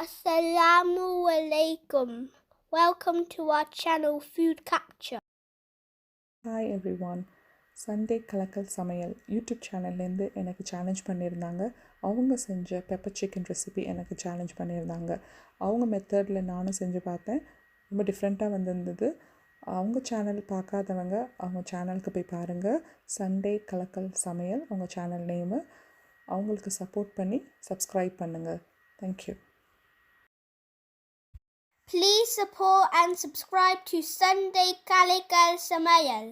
Assalamu alaikum. Welcome to our channel Food Capture. Hi every one. Sunday கலக்கல் சமையல் YouTube சேனல்லேருந்து எனக்கு challenge பண்ணியிருந்தாங்க. அவங்க செஞ்ச பெப்பர் சிக்கன் ரெசிபி எனக்கு சேலஞ்ச் பண்ணியிருந்தாங்க. அவங்க மெத்தடில் நானும் செஞ்சு பார்த்தேன். ரொம்ப டிஃப்ரெண்ட்டாக வந்திருந்தது. அவங்க சேனல் பார்க்காதவங்க அவங்க சேனலுக்கு போய் பாருங்கள். சண்டே கலக்கல் சமையல் அவங்க சேனல் நேமு. அவங்களுக்கு சப்போர்ட் பண்ணி சப்ஸ்கிரைப் பண்ணுங்கள். Thank you. Please support and subscribe to Sunday Kalikal Samayal.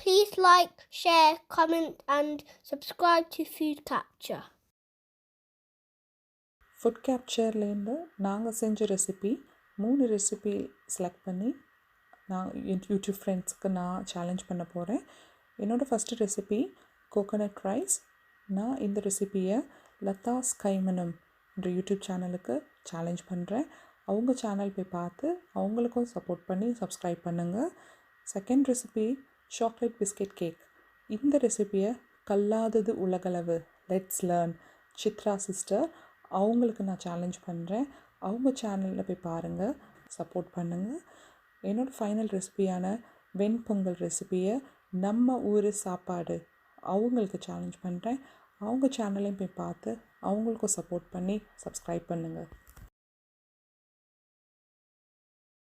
Please like, share, comment and subscribe to Food Capture. Food கேப்சர்லேருந்து நாங்கள் செஞ்ச ரெசிபி 3 ரெசிபி செலக்ட் பண்ணி நான் யூடியூப் ஃப்ரெண்ட்ஸுக்கு நான் சேலஞ்ச் பண்ண போகிறேன். என்னோடய ஃபஸ்ட்டு ரெசிபி கோகோனட் ரைஸ். நான் இந்த ரெசிபியை லதாஸ் கைமனம் என்ற யூடியூப் சேனலுக்கு சேலஞ்ச் பண்ணுறேன். அவங்க சேனல் போய் பார்த்து அவங்களுக்கும் சப்போர்ட் பண்ணி சப்ஸ்கிரைப் பண்ணுங்கள். Second recipe chocolate biscuit cake. இந்த ரெசிபியை கல்லாதது உலகளவு லெட்ஸ் லேர்ன் சித்ரா சிஸ்டர் அவங்களுக்கு நான் சேலஞ்ச் பண்ணுறேன். அவங்க சேனலில் போய் பாருங்கள், சப்போர்ட் பண்ணுங்கள். என்னோடய ஃபைனல் ரெசிபியான வெண்பொங்கல் ரெசிபியை நம்ம ஊர் சாப்பாடு அவங்களுக்கு சேலஞ்ச் பண்ணுறேன். அவங்க சேனலையும் போய் பார்த்து அவங்களுக்கும் சப்போர்ட் பண்ணி சப்ஸ்கிரைப் பண்ணுங்கள்.